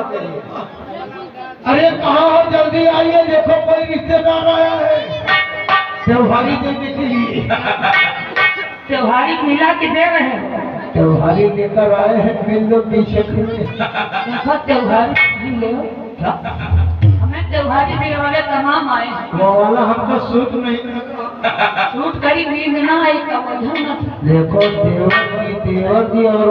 आते हैं। अरे कहाँ हो, जल्दी आइए, देखो कोई रिश्तेदार आया है त्योहारी देने के लिए। त्योहारी मिला के दे रहे हैं। त्योहारी लेकर आए हैं, मिल लो पीछे पीछे। देखो त्योहारी ले हमें त्योहारी देने वाले तमाम आए हैं। वो वाला हमको सूट नहीं करता। सूट करी नींद ना आई का वजह न था। देखो देवर की और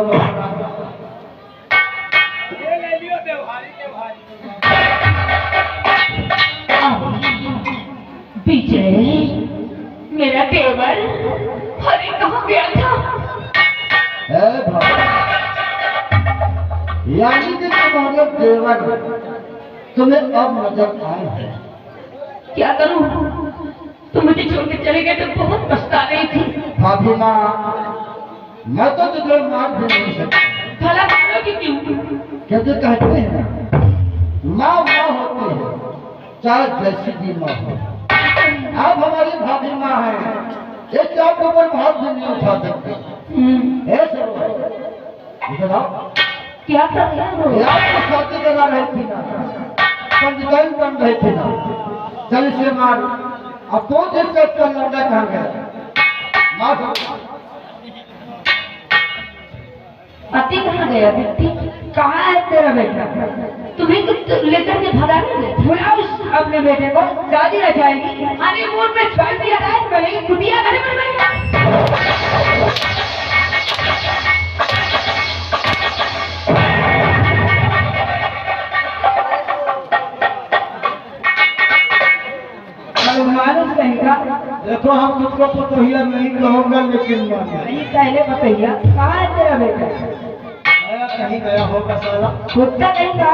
विजय मेरा देवर अरे कहाँ गया था? यानी कि तुम्हारे देवर तुम्हें अब नजर आए हैं। क्या करूं? तुम मुझे छोड़ के चले गए तो बहुत पछता रही थी। भाभी माँ, मैं तो तुझे मार भी नहीं सकता। भला मारोगी क्यों? क्योंकि कहते हैं माँ माँ होती है, चाहे जैसी भी माँ हो। अब हमारी भाभी माँ है, ये चाप ऊपर भाव भी नहीं उठा सकती। इधर आओ। क्या कर रहे हो? ये आपको शादी करा रही थी ना, पंचदान बन रही थी ना, चल इसे मार। अब कौन से चेक कर लौटा कहाँ गया? मार। पति कहाँ गया? बेटी कहाँ है तेरा बेटा? तुम्हें तो लेकर के भगा नहीं बुलाओ अपने बेटे को, शादी रह जाएगी। अरे मूड में छोड़ दिया रात बनेगी, कुटिया घर में बनेगा। मानुस कहेगा। देखो हम तुमको पतोहिया नहीं कहूँगा, लेकिन नहीं पहले बताइए कहाँ है तेरा बेटा? आया कहीं गया होगा साला। कुत्ता नहीं था?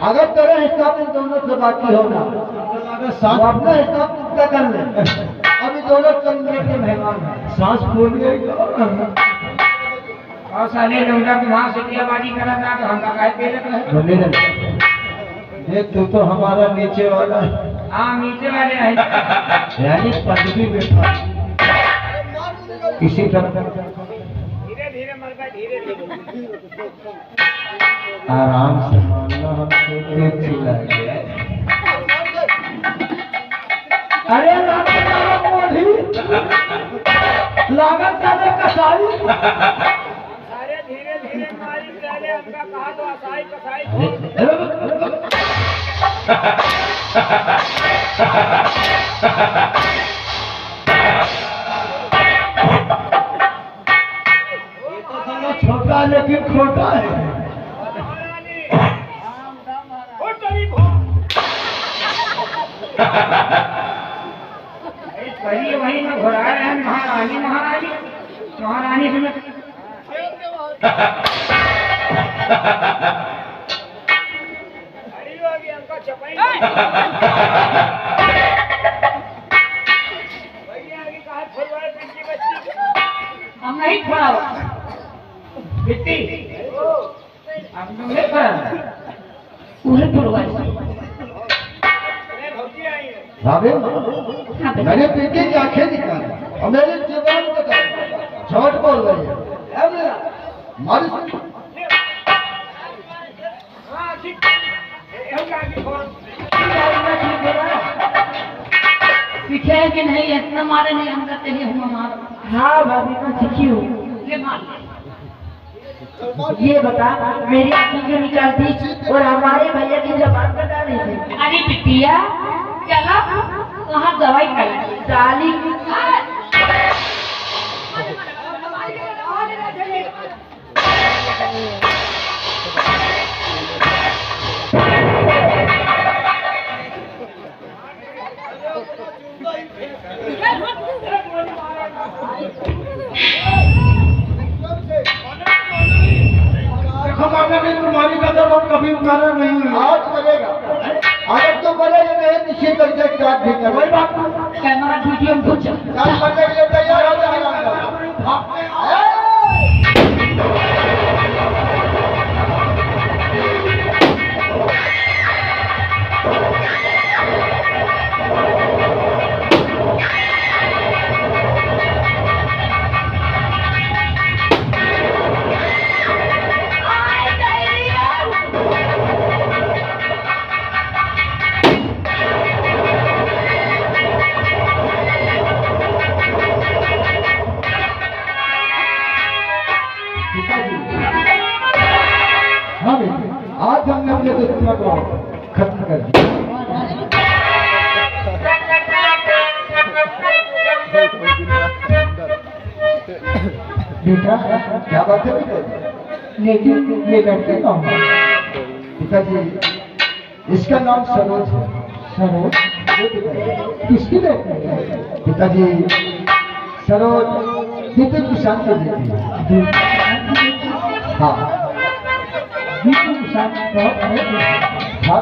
अगर तेरा हिसाब इन दोनों से बाकी होगा तो अपना हिसाब पूरा कर ले। अभी दोनों चंद्र के मेहमान हैं। सांस फूल गई। और साले लौंडा को वहां से दियाबाजी करा था तो हम का पे लग रहे। देख तू तो हमारा नीचे वाला है। हाँ नीचे वाले हैं। यानी पदवी बैठा किसी तरह धीरे धीरे मर गए, धीरे धीरे आराम से मानना, हमको पेट चिल्लाएंगे। अरे लागत ज्यादा कसाई। अरे धीरे धीरे मारी पहले आपका कहा तो असाई कसाई। ये तो साला छोटा लेकिन खोटा है। वही वही में घुरा रहे हैं महारानी महारानी महारानी से हम नहीं छोड़ा बेटी, हम तो नहीं छोड़ा उन्हें पुरवाई। भाभी मैंने बेटे की आंखें निकाली और मेरे जीवन को झूठ बोल रही है। मारी सीखे है कि नहीं? इतना मारे नहीं हम करते नहीं हम मार। हाँ भाभी मैं सीखी हूँ। ये मार ये बता, मेरी आंखें क्यों निकालती और हमारे भैया की जबान कटा रही थी? अरे बिटिया चलो वहाँ दवाई करा साली देखो मामा ने तुम्हारी कदम हम कभी उतारा नहीं है। आज करेगा। अगर तो करेगा नहीं निश्चित तरीके से काट भी कर। कोई बात कैमरा वीडियो में कुछ काम करने के लिए तैयार हो जाएगा। दुश्मन को खत्म कर दिया। बेटा क्या बात है पिताजी? लेकिन ये लड़के कौन है? पिताजी इसका नाम सरोज है। सरोज जी पिताजी। किसकी बेटी है? पिताजी सरोज दीपक किसान की बेटी है। हाँ दीपू किसान बहुत है। हाँ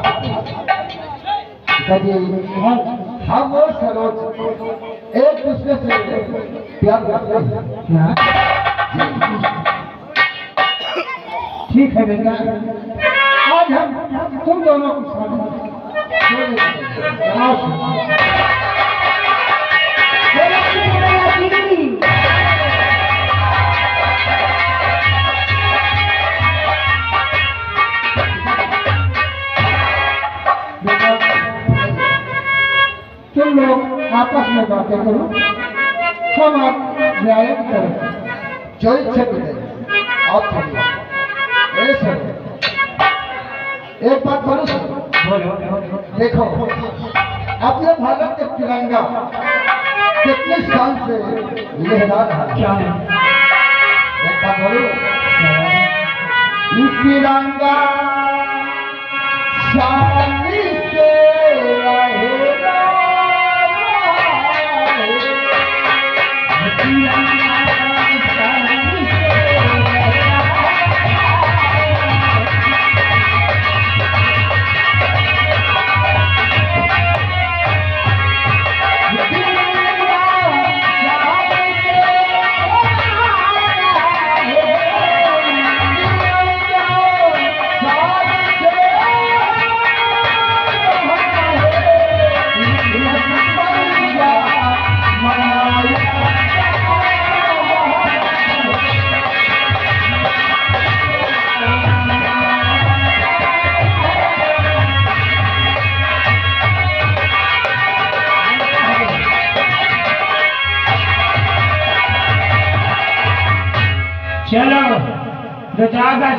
पिताजी हम और सरोज एक दूसरे से प्यार करते हैं। क्या? ठीक है बेटा, आज हम तुम दोनों को तुम लोग आपस में बातें करो, हम आप रियायत करें। जो इच्छा पिताजी आप करिए। ए सर एक बात बोलो सर। देखो अपने भारत के तिरंगा कितने साल से लहरा रहा है। क्या? एक बात बोलो। तिरंगा शानी से लहरा चलो,